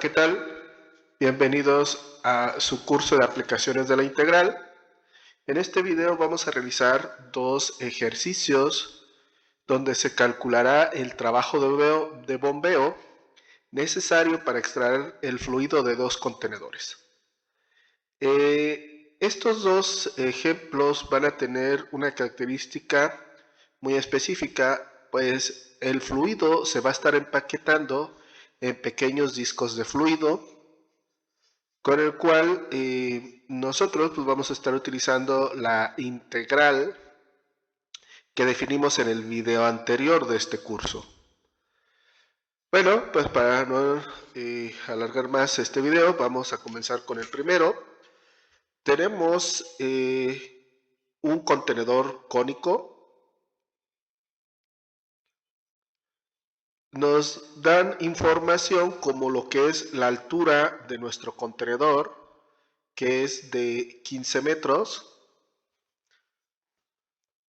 ¿qué tal? Bienvenidos a su curso de aplicaciones de la integral. En este video vamos a realizar dos ejercicios donde se calculará el trabajo de bombeo necesario para extraer el fluido de dos contenedores. Estos dos ejemplos van a tener una característica muy específica, pues el fluido se va a estar empaquetando en pequeños discos de fluido, con el cual nosotros pues, vamos a estar utilizando la integral que definimos en el video anterior de este curso. Bueno, pues para no alargar más este video, vamos a comenzar con el primero. Tenemos un contenedor cónico. Nos dan información como lo que es la altura de nuestro contenedor, que es de 15 metros,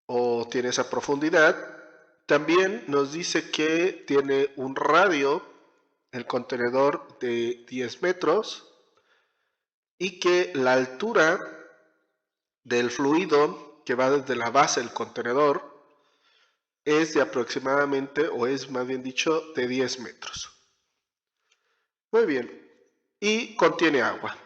o tiene esa profundidad. También nos dice que tiene un radio, el contenedor, de 10 metros, y que la altura del fluido que va desde la base del contenedor es de aproximadamente, o es más bien dicho, de 10 metros. Muy bien, y contiene agua.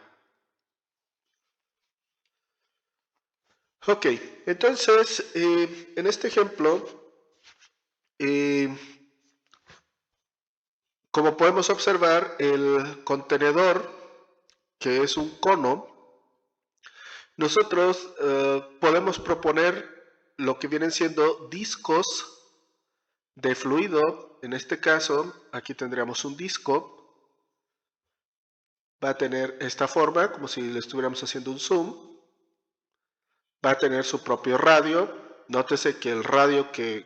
Ok, entonces en este ejemplo, como podemos observar, el contenedor, que es un cono, nosotros podemos proponer lo que vienen siendo discos de fluido. En este caso, aquí tendríamos un disco. Va a tener esta forma, como si le estuviéramos haciendo un zoom. Va a tener su propio radio. Nótese que el radio que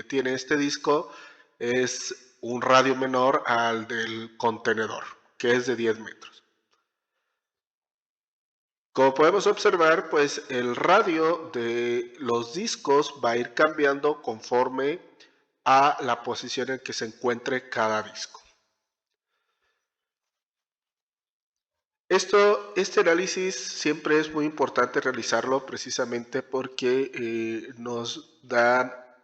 tiene este disco es un radio menor al del contenedor, que es de 10 metros. Como podemos observar, pues el radio de los discos va a ir cambiando conforme a la posición en que se encuentre cada disco. Este análisis siempre es muy importante realizarlo precisamente porque nos da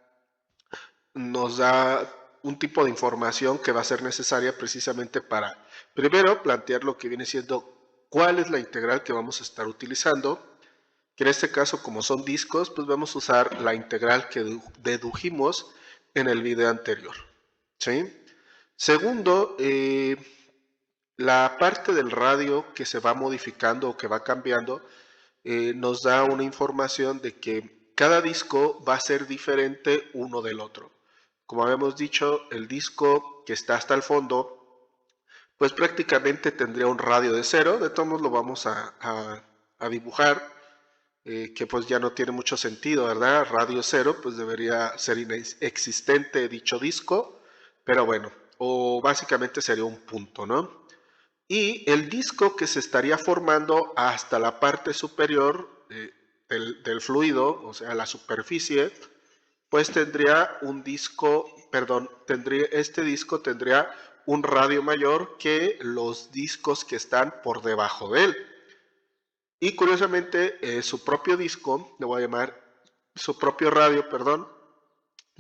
un tipo de información que va a ser necesaria precisamente para, primero, plantear lo que viene siendo cuál es la integral que vamos a estar utilizando, que en este caso, como son discos, pues vamos a usar la integral que dedujimos en el video anterior, ¿sí? Segundo, la parte del radio que se va modificando o que va cambiando nos da una información de que cada disco va a ser diferente uno del otro. Como habíamos dicho, el disco que está hasta el fondo, pues prácticamente tendría un radio de 0. De todos modos lo vamos a dibujar, que pues ya no tiene mucho sentido, ¿verdad? Radio 0, pues debería ser inexistente dicho disco, pero bueno, o básicamente sería un punto, ¿no? Y el disco que se estaría formando hasta la parte superior del fluido, o sea, la superficie, pues tendría un disco, perdón, este disco tendría un radio mayor que los discos que están por debajo de él. Y curiosamente, su propio disco, le voy a llamar su propio radio, perdón,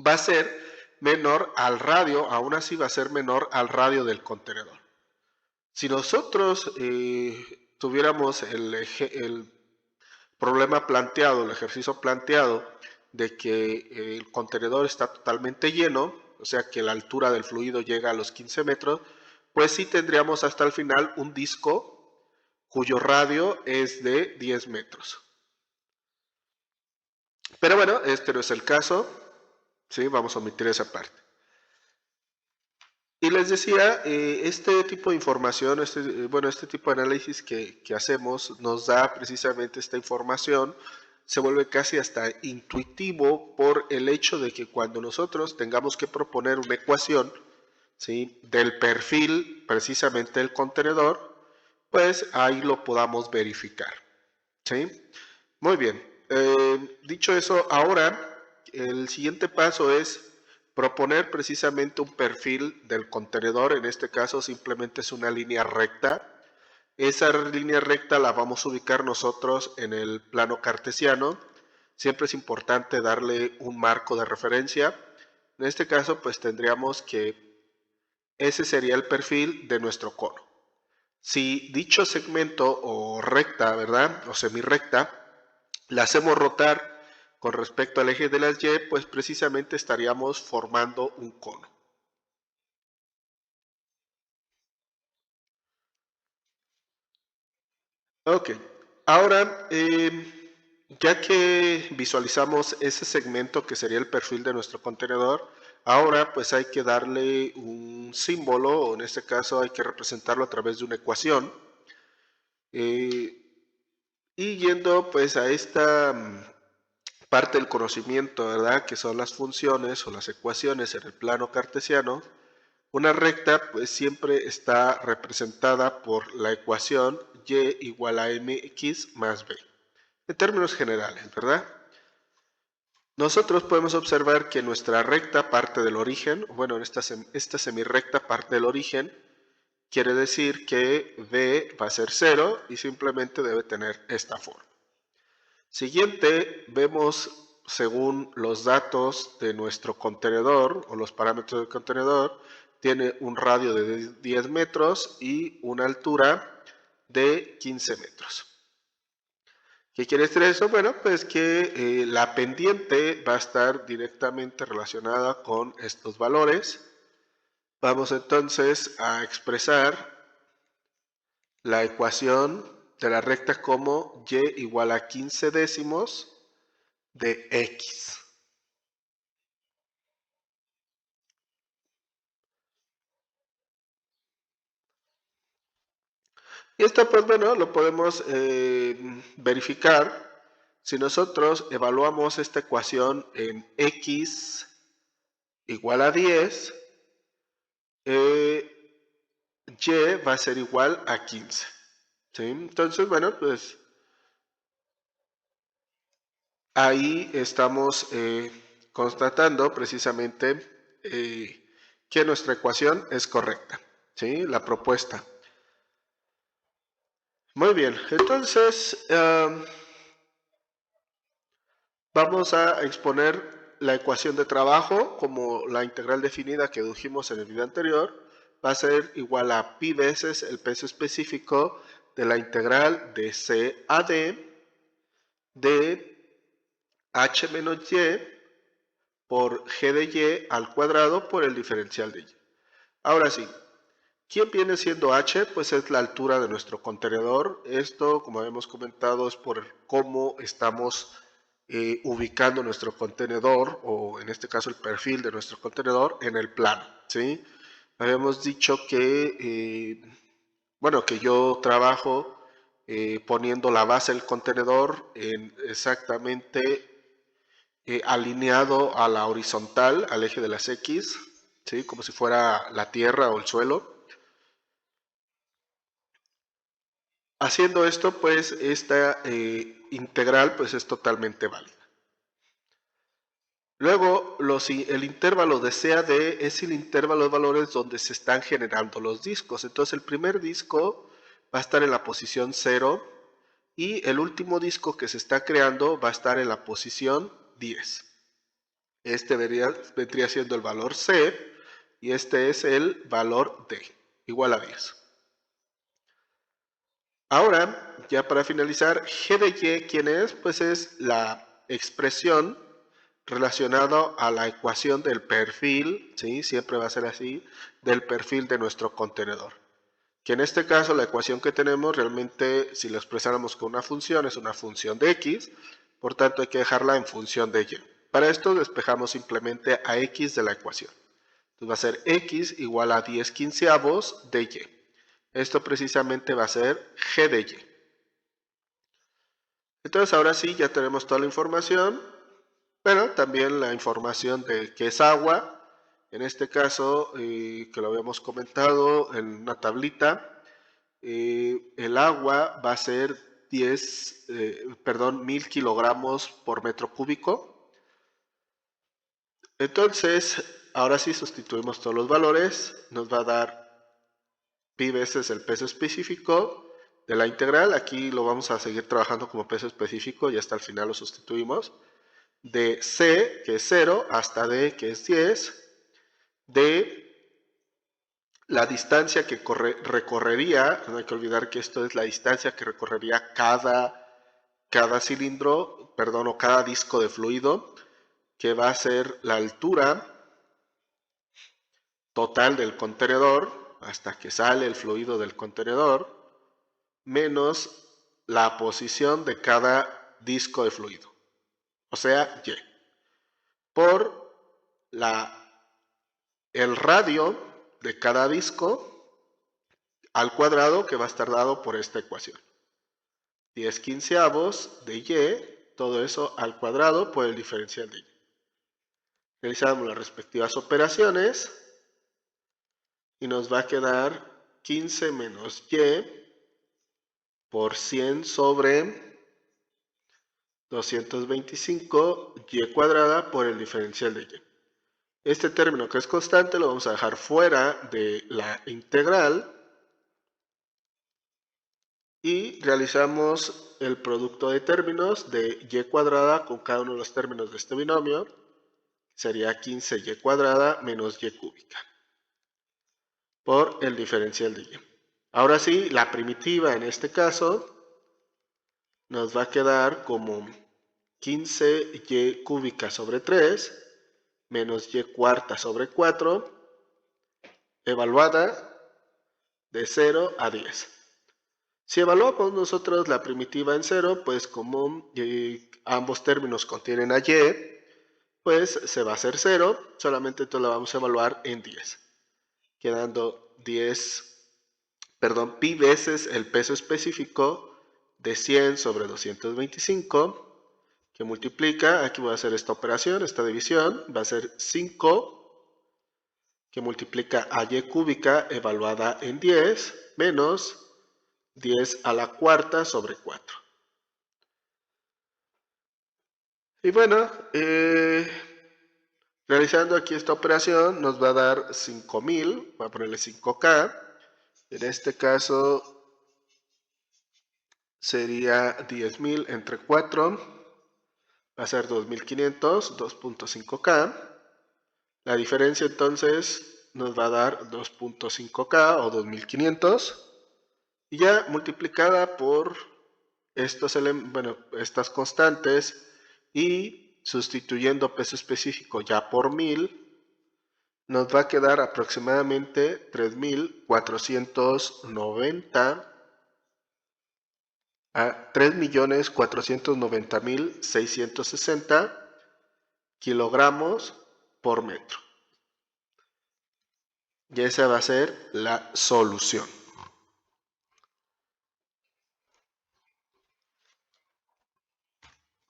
va a ser menor al radio, aún así va a ser menor al radio del contenedor. Si nosotros tuviéramos el problema planteado, el ejercicio planteado de que el contenedor está totalmente lleno, o sea que la altura del fluido llega a los 15 metros, pues sí tendríamos hasta el final un disco cuyo radio es de 10 metros. Pero bueno, este no es el caso, ¿sí? Vamos a omitir esa parte. Y les decía, este tipo de información, este tipo de análisis que hacemos nos da precisamente esta información, se vuelve casi hasta intuitivo por el hecho de que cuando nosotros tengamos que proponer una ecuación, ¿sí?, del perfil precisamente del contenedor, pues ahí lo podamos verificar, ¿sí? Muy bien, dicho eso, ahora el siguiente paso es proponer precisamente un perfil del contenedor. En este caso simplemente es una línea recta. Esa línea recta la vamos a ubicar nosotros en el plano cartesiano. Siempre es importante darle un marco de referencia. En este caso, pues tendríamos que ese sería el perfil de nuestro cono. Si dicho segmento o recta, ¿verdad? O semirrecta, la hacemos rotar con respecto al eje de las Y, pues precisamente estaríamos formando un cono. Ok, ahora ya que visualizamos ese segmento que sería el perfil de nuestro contenedor, ahora pues hay que darle un símbolo, o en este caso hay que representarlo a través de una ecuación. Y yendo pues a esta parte del conocimiento, ¿verdad? Que son las funciones o las ecuaciones en el plano cartesiano. Una recta pues siempre está representada por la ecuación y igual a mx más b. En términos generales, ¿verdad? Nosotros podemos observar que nuestra recta parte del origen, bueno, esta semirrecta parte del origen, quiere decir que b va a ser 0 y simplemente debe tener esta forma. Siguiente, vemos según los datos de nuestro contenedor o los parámetros del contenedor, tiene un radio de 10 metros y una altura de 15 metros. ¿Qué quiere decir eso? Bueno, pues que la pendiente va a estar directamente relacionada con estos valores. Vamos entonces a expresar la ecuación de la recta como y igual a 15 décimos de x. Y esto pues bueno, lo podemos verificar si nosotros evaluamos esta ecuación en x igual a 10, y va a ser igual a 15. ¿Sí? Entonces, bueno, pues ahí estamos constatando precisamente que nuestra ecuación es correcta. ¿Sí? La propuesta. Muy bien, entonces vamos a exponer la ecuación de trabajo como la integral definida que dedujimos en el video anterior. Va a ser igual a pi veces el peso específico de la integral de c a d de h menos y por g de y al cuadrado por el diferencial de y. Ahora sí, ¿quién viene siendo h? Pues es la altura de nuestro contenedor. Esto, como hemos comentado, es por cómo estamos ubicando nuestro contenedor, o en este caso el perfil de nuestro contenedor, en el plano. ¿Sí? Habíamos dicho que, bueno, que yo trabajo poniendo la base del contenedor en exactamente alineado a la horizontal, al eje de las X, ¿sí? Como si fuera la tierra o el suelo. Haciendo esto, pues esta integral pues es totalmente válida. Luego, el intervalo de C a D es el intervalo de valores donde se están generando los discos. Entonces, el primer disco va a estar en la posición 0 y el último disco que se está creando va a estar en la posición 10. Este vendría siendo el valor C y este es el valor D, igual a 10. Ahora, ya para finalizar, g de y, ¿quién es? Pues es la expresión relacionada a la ecuación del perfil, ¿sí? Siempre va a ser así, del perfil de nuestro contenedor. Que en este caso la ecuación que tenemos realmente, si lo expresáramos con una función, es una función de x, por tanto hay que dejarla en función de y. Para esto despejamos simplemente a x de la ecuación. Entonces va a ser x igual a 10 quinceavos de y. Esto precisamente va a ser g de y. Entonces ahora sí ya tenemos toda la información, pero también la información de qué es agua. En este caso, que lo habíamos comentado en una tablita, el agua va a ser 1000 kilogramos por metro cúbico. Entonces, Ahora sí sustituimos todos los valores, nos va a dar pi veces el peso específico de la integral. Aquí lo vamos a seguir trabajando como peso específico y hasta el final lo sustituimos. De c, que es 0, hasta d, que es 10, de la distancia que recorrería, no hay que olvidar que esto es la distancia que recorrería cada cilindro, perdón, o cada disco de fluido, que va a ser la altura total del contenedor hasta que sale el fluido del contenedor, menos la posición de cada disco de fluido, o sea, y, por el radio de cada disco al cuadrado, que va a estar dado por esta ecuación. 10 quinceavos de y, todo eso al cuadrado por el diferencial de y. Realizamos las respectivas operaciones y nos va a quedar 15 menos y por 100 sobre 225 y cuadrada por el diferencial de y. Este término, que es constante, lo vamos a dejar fuera de la integral y realizamos el producto de términos de y cuadrada con cada uno de los términos de este binomio. Sería 15y cuadrada menos y cúbica por el diferencial de y. Ahora sí, la primitiva en este caso nos va a quedar como 15y cúbica sobre 3 menos y cuarta sobre 4 evaluada de 0 a 10. Si evaluamos nosotros la primitiva en 0, pues como ambos términos contienen a y, pues se va a hacer 0, solamente entonces la vamos a evaluar en 10, quedando pi veces el peso específico de 100 sobre 225, que multiplica, aquí voy a hacer esta operación, esta división, va a ser 5, que multiplica a y cúbica evaluada en 10, menos 10 a la cuarta sobre 4. Y bueno, realizando aquí esta operación nos va a dar 5000, voy a ponerle 5K, en este caso sería 10.000 entre 4, va a ser 2500, 2.5K, la diferencia entonces nos va a dar 2.5K o 2500, y ya multiplicada por estas constantes y sustituyendo peso específico ya por 1000, nos va a quedar aproximadamente 3490 a 3.490.660 kilogramos por metro. Y esa va a ser la solución.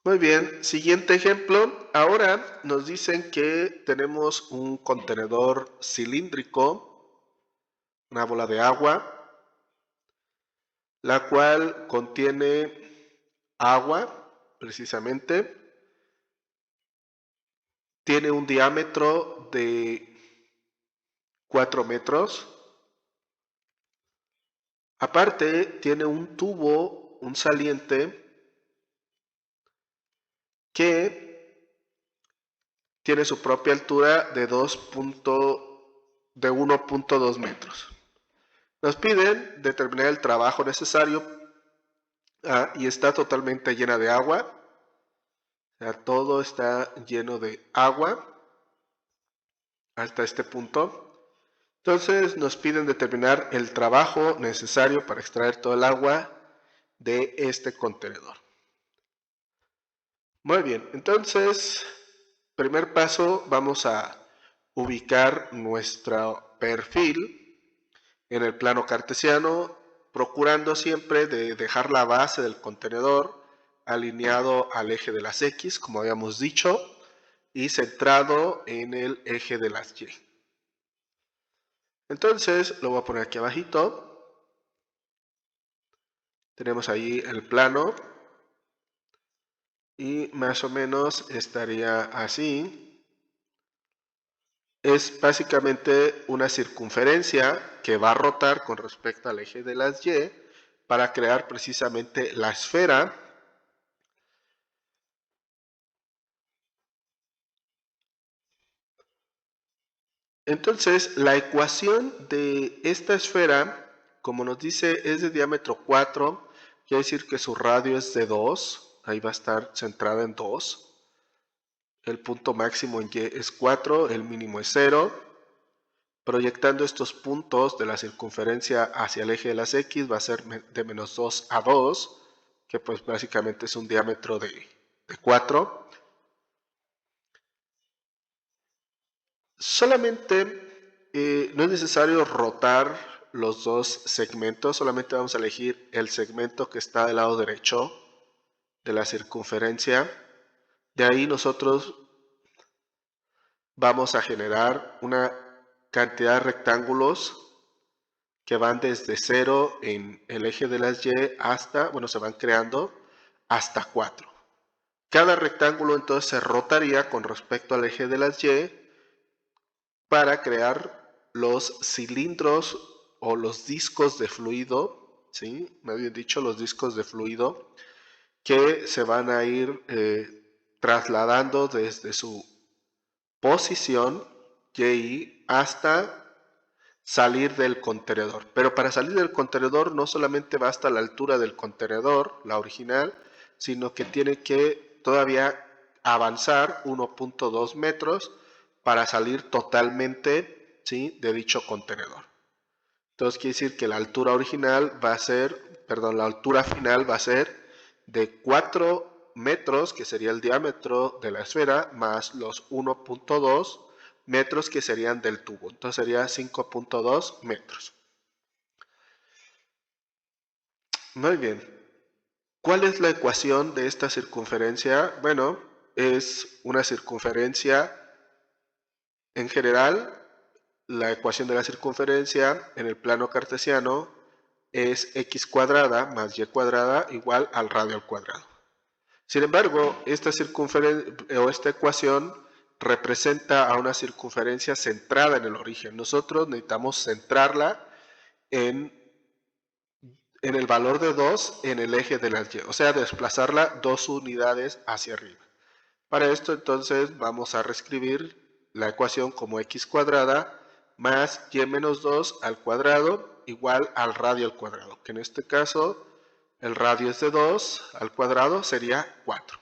Muy bien, siguiente ejemplo. Ahora nos dicen que tenemos un contenedor cilíndrico, una bola de agua, la cual contiene agua, precisamente. Tiene un diámetro de 4 metros. Aparte, tiene un tubo, un saliente, que tiene su propia altura de 1.2 metros. Nos piden determinar el trabajo necesario y está totalmente llena de agua. O sea, todo está lleno de agua hasta este punto. Entonces nos piden determinar el trabajo necesario para extraer todo el agua de este contenedor. Muy bien, entonces, primer paso, vamos a ubicar nuestro perfil en el plano cartesiano, procurando siempre de dejar la base del contenedor alineado al eje de las X, como habíamos dicho, y centrado en el eje de las Y. Entonces, lo voy a poner aquí abajito. Tenemos ahí el plano. Y más o menos estaría así. es básicamente una circunferencia que va a rotar con respecto al eje de las Y para crear precisamente la esfera. Entonces, la ecuación de esta esfera, como nos dice, es de diámetro 4, quiere decir que su radio es de 2, ahí va a estar centrada en 2. El punto máximo en Y es 4, el mínimo es 0. Proyectando estos puntos de la circunferencia hacia el eje de las X va a ser de menos 2 a 2, que pues básicamente es un diámetro de 4. Solamente no es necesario rotar los dos segmentos, solamente vamos a elegir el segmento que está del lado derecho de la circunferencia. De ahí nosotros vamos a generar una cantidad de rectángulos que van desde 0 en el eje de las Y hasta, bueno, se van creando hasta 4. Cada rectángulo entonces se rotaría con respecto al eje de las Y para crear los cilindros o los discos de fluido, ¿sí? Me habían dicho los discos de fluido que se van a ir trasladando desde su posición Y hasta salir del contenedor. Pero para salir del contenedor no solamente basta la altura del contenedor, la original, sino que tiene que todavía avanzar 1.2 metros para salir totalmente, ¿sí?, de dicho contenedor. Entonces quiere decir que la altura original va a ser, perdón, la altura final va a ser de 4 metros, que sería el diámetro de la esfera, más los 1.2 metros que serían del tubo. Entonces sería 5.2 metros. Muy bien. ¿Cuál es la ecuación de esta circunferencia? Bueno, es una circunferencia en general. La ecuación de la circunferencia en el plano cartesiano es x cuadrada más y cuadrada igual al radio al cuadrado. Sin embargo, esta circunferencia o esta ecuación representa a una circunferencia centrada en el origen. Nosotros necesitamos centrarla en el valor de 2 en el eje de las Y, o sea, desplazarla 2 unidades hacia arriba. Para esto entonces vamos a reescribir la ecuación como x cuadrada más y menos 2 al cuadrado igual al radio al cuadrado, que en este caso el radio es de 2 al cuadrado, sería 4.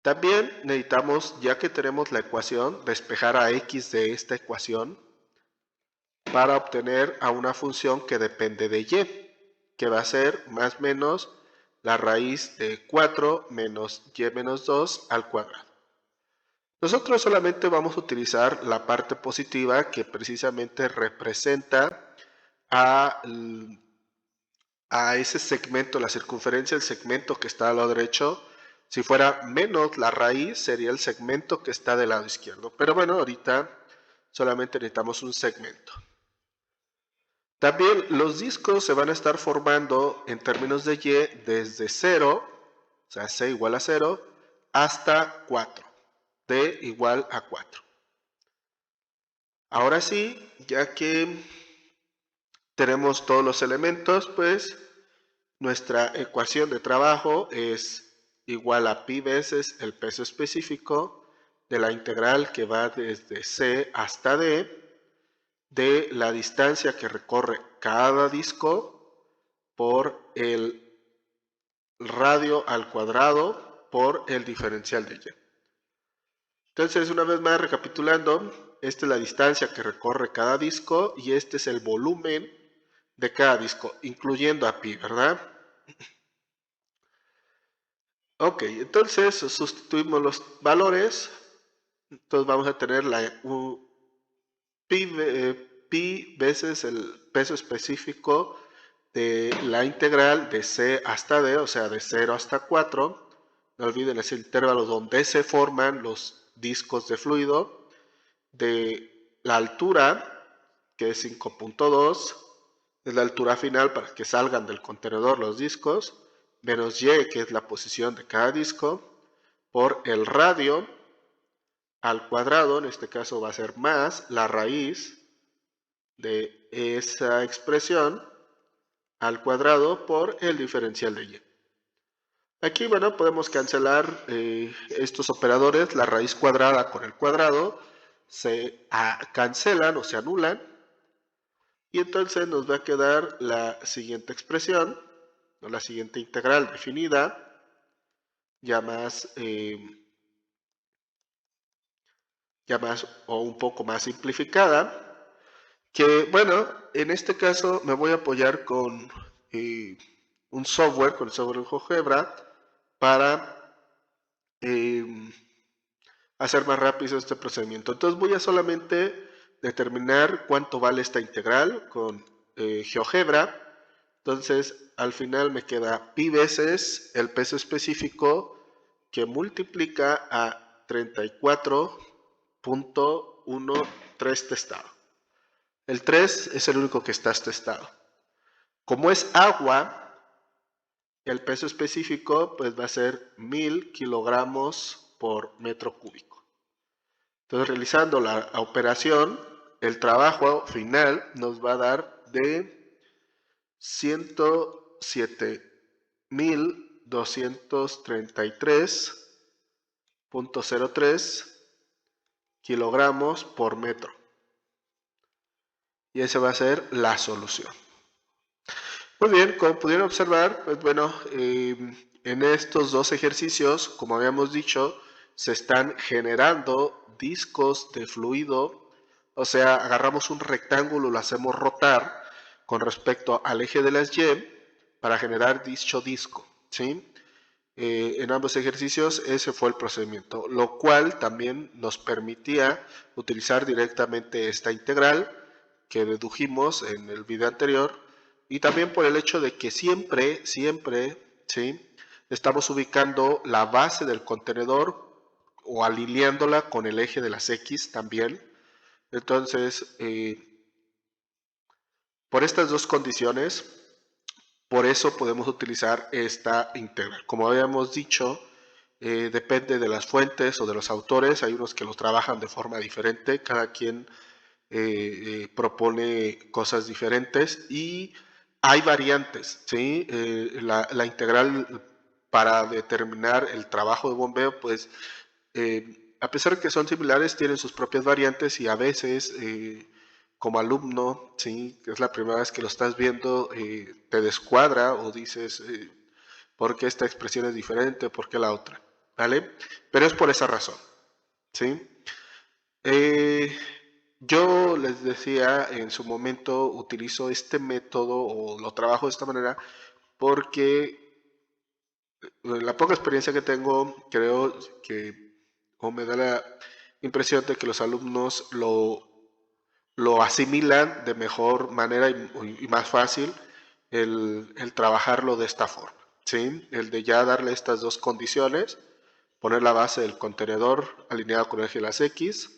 También necesitamos, ya que tenemos la ecuación, despejar a x de esta ecuación para obtener a una función que depende de y, que va a ser más o menos la raíz de 4 menos y menos 2 al cuadrado. Nosotros solamente vamos a utilizar la parte positiva que precisamente representa a ese segmento, la circunferencia del segmento que está al lado derecho. Si fuera menos la raíz, sería el segmento que está del lado izquierdo. Pero bueno, ahorita solamente necesitamos un segmento. También los discos se van a estar formando en términos de Y desde 0, o sea, C igual a 0, hasta 4, D igual a 4. Ahora sí, ya que tenemos todos los elementos, pues nuestra ecuación de trabajo es igual a pi veces el peso específico de la integral que va desde C hasta D de la distancia que recorre cada disco por el radio al cuadrado por el diferencial de Y. Entonces, una vez más recapitulando, esta es la distancia que recorre cada disco y este es el volumen de cada disco, incluyendo a pi, ¿verdad? Ok, entonces sustituimos los valores. Entonces vamos a tener pi veces el peso específico de la integral de C hasta D, o sea, de 0 hasta 4. No olviden ese intervalo donde se forman los discos de fluido, de la altura, que es 5.2, es la altura final para que salgan del contenedor los discos, menos Y, que es la posición de cada disco, por el radio, al cuadrado, en este caso va a ser más la raíz de esa expresión al cuadrado por el diferencial de y. Aquí, bueno, podemos cancelar estos operadores, la raíz cuadrada con el cuadrado, se cancelan o se anulan, y entonces nos va a quedar la siguiente expresión, o la siguiente integral definida, ya más o un poco más simplificada, que bueno, en este caso me voy a apoyar con un software, con el software de GeoGebra, para hacer más rápido este procedimiento. Entonces voy a solamente determinar cuánto vale esta integral con GeoGebra. Entonces al final me queda pi veces el peso específico que multiplica a 34.13 testado. El 3 es el único que está testado. Como es agua, el peso específico pues va a ser 1000 kilogramos por metro cúbico. Entonces, realizando la operación, el trabajo final nos va a dar de 107.233.03 kilogramos por metro. Y esa va a ser la solución. Muy bien, como pudieron observar, pues bueno, en estos dos ejercicios, como habíamos dicho, se están generando discos de fluido, o sea, agarramos un rectángulo, lo hacemos rotar con respecto al eje de las Y para generar dicho disco, ¿sí? En ambos ejercicios ese fue el procedimiento, lo cual también nos permitía utilizar directamente esta integral que dedujimos en el video anterior, y también por el hecho de que siempre, ¿sí?, estamos ubicando la base del contenedor o alineándola con el eje de las X también. Entonces, por estas dos condiciones, por eso podemos utilizar esta integral. Como habíamos dicho, depende de las fuentes o de los autores. Hay unos que los trabajan de forma diferente, cada quien propone cosas diferentes y hay variantes, ¿sí? La integral para determinar el trabajo de bombeo, pues a pesar de que son similares, tienen sus propias variantes, y a veces como alumno, ¿sí?, que es la primera vez que lo estás viendo, te descuadra o dices, ¿por qué esta expresión es diferente? ¿Por qué la otra? ¿Vale? Pero es por esa razón, ¿sí? Yo les decía, en su momento utilizo este método o lo trabajo de esta manera porque la poca experiencia que tengo, creo que, o me da la impresión de que los alumnos lo asimilan de mejor manera y más fácil el trabajarlo de esta forma, ¿sí? El de ya darle estas dos condiciones, poner la base del contenedor alineado con el eje de las X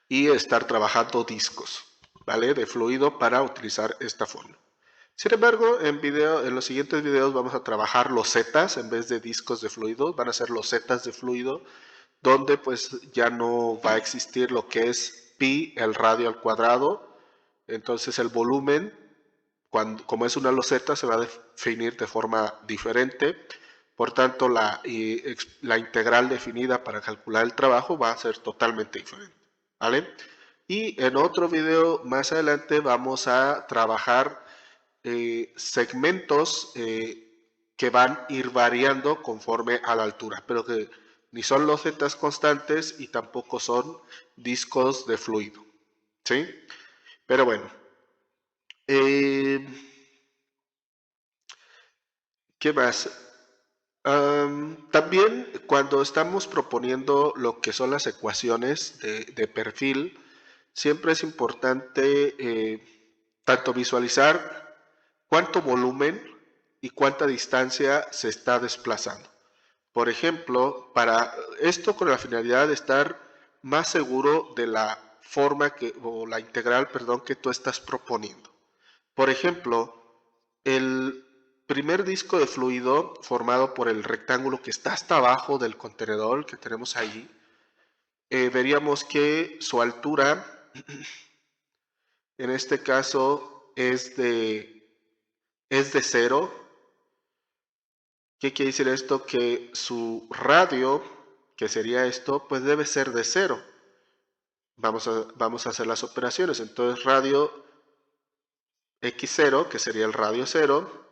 y estar trabajando discos, ¿vale?, de fluido para utilizar esta forma. Sin embargo, en los siguientes videos vamos a trabajar los zetas en vez de discos de fluido, van a ser los zetas de fluido, donde pues ya no va a existir lo que es pi el radio al cuadrado. Entonces el volumen, como es una loseta, se va a definir de forma diferente. Por tanto, la integral definida para calcular el trabajo va a ser totalmente diferente, ¿vale? Y en otro video más adelante vamos a trabajar segmentos que van a ir variando conforme a la altura, pero que ni son losetas constantes y tampoco son discos de fluido, ¿sí? Pero bueno, ¿qué más? También cuando estamos proponiendo lo que son las ecuaciones de perfil, siempre es importante tanto visualizar cuánto volumen y cuánta distancia se está desplazando. Por ejemplo, para esto con la finalidad de estar más seguro de la forma o la integral, perdón, que tú estás proponiendo. Por ejemplo, el primer disco de fluido formado por el rectángulo que está hasta abajo del contenedor que tenemos ahí, veríamos que su altura, en este caso, es de 0. ¿Qué quiere decir esto? Que su radio, que sería esto, pues debe ser de 0. Vamos a hacer las operaciones. Entonces radio x0, que sería el radio 0,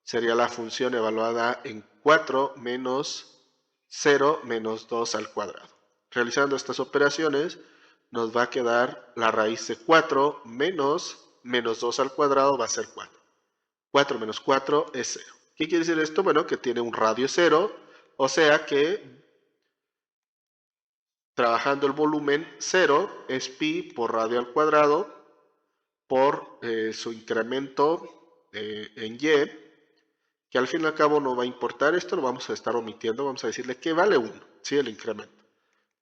sería la función evaluada en 4 menos 0 menos 2 al cuadrado. Realizando estas operaciones nos va a quedar la raíz de 4 menos 2 al cuadrado va a ser 4. 4 menos 4 es 0. ¿Qué quiere decir esto? Bueno, que tiene un radio 0, o sea que trabajando el volumen 0 es pi por radio al cuadrado por su incremento en y, que al fin y al cabo no va a importar, esto lo vamos a estar omitiendo, vamos a decirle que vale 1, ¿sí? El incremento,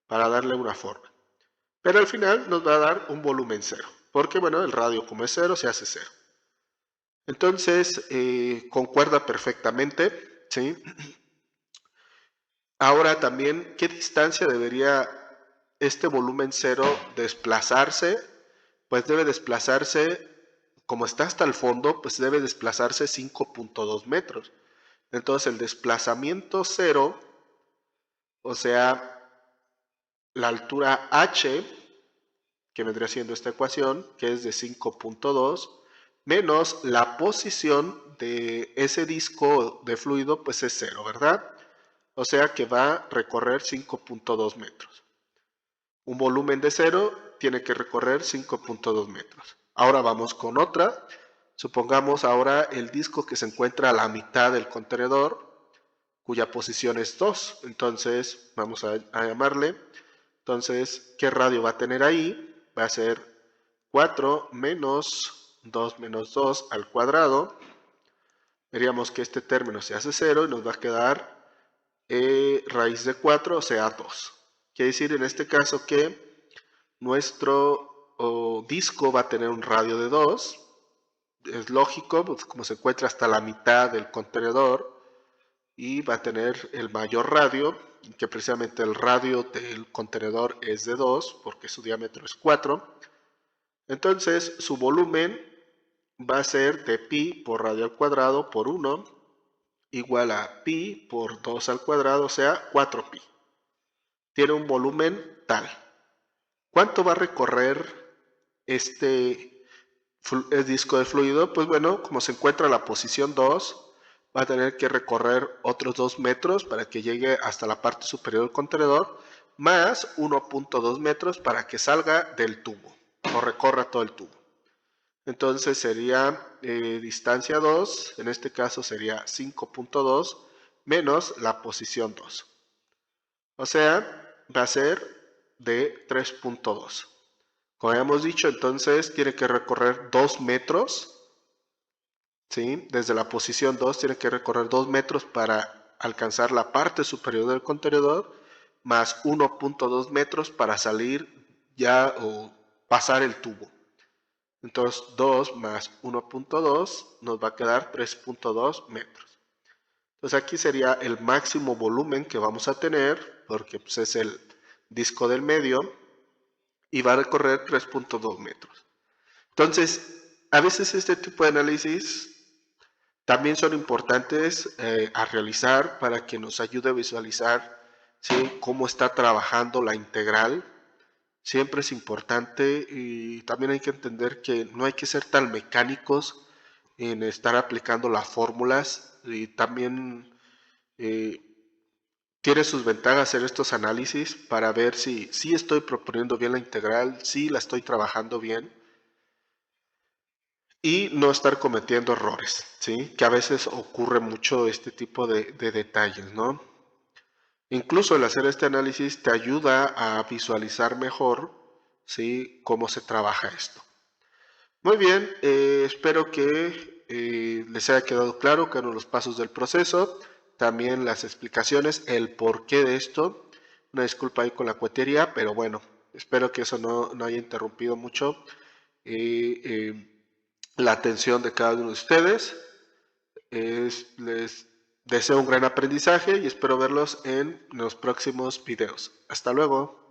para darle una forma. Pero al final nos va a dar un volumen 0, porque bueno, el radio como es 0, se hace 0. Entonces, concuerda perfectamente, ¿sí? Ahora también, ¿qué distancia debería este volumen 0 desplazarse? Pues debe desplazarse, como está hasta el fondo, pues debe desplazarse 5.2 metros. Entonces el desplazamiento 0, o sea, la altura h, que vendría siendo esta ecuación, que es de 5.2, menos la posición de ese disco de fluido, pues es 0, ¿verdad? O sea que va a recorrer 5.2 metros. Un volumen de 0 tiene que recorrer 5.2 metros. Ahora vamos con otra. Supongamos ahora el disco que se encuentra a la mitad del contenedor, cuya posición es 2. Entonces vamos a llamarle. Entonces, ¿qué radio va a tener ahí? Va a ser 4 menos 2 al cuadrado. Veríamos que este término se hace 0 y nos va a quedar raíz de 4, o sea 2. Quiere decir en este caso que nuestro disco va a tener un radio de 2. Es lógico, pues, como se encuentra hasta la mitad del contenedor y va a tener el mayor radio, que precisamente el radio del contenedor es de 2 porque su diámetro es 4. Entonces su volumen va a ser de pi por radio al cuadrado por 1 igual a pi por 2 al cuadrado, o sea 4pi. Tiene un volumen tal. ¿Cuánto va a recorrer este disco de fluido? Pues bueno, como se encuentra en la posición 2, va a tener que recorrer otros 2 metros para que llegue hasta la parte superior del contenedor, más 1.2 metros para que salga del tubo o recorra todo el tubo. Entonces sería distancia 2, en este caso sería 5.2 menos la posición 2. O sea, va a ser de 3.2. Como habíamos dicho, entonces tiene que recorrer 2 metros. ¿Sí? Desde la posición 2 tiene que recorrer 2 metros para alcanzar la parte superior del contenedor, más 1.2 metros para salir ya o pasar el tubo. Entonces 2 más 1.2 nos va a quedar 3.2 metros. Entonces aquí sería el máximo volumen que vamos a tener, porque pues, es el disco del medio, y va a recorrer 3.2 metros. Entonces, a veces este tipo de análisis también son importantes a realizar para que nos ayude a visualizar, ¿sí?, cómo está trabajando la integral. Siempre es importante y también hay que entender que no hay que ser tan mecánicos en estar aplicando las fórmulas, y también tiene sus ventajas hacer estos análisis para ver si estoy proponiendo bien la integral, si la estoy trabajando bien y no estar cometiendo errores, ¿sí? Que a veces ocurre mucho este tipo de detalles, ¿no? Incluso el hacer este análisis te ayuda a visualizar mejor, ¿sí?, cómo se trabaja esto. Muy bien, espero que les haya quedado claro cada uno de los pasos del proceso, también las explicaciones, el porqué de esto. Una disculpa ahí con la cuetería, pero bueno, espero que eso no haya interrumpido mucho la atención de cada uno de ustedes. Les deseo un gran aprendizaje y espero verlos en los próximos videos. Hasta luego.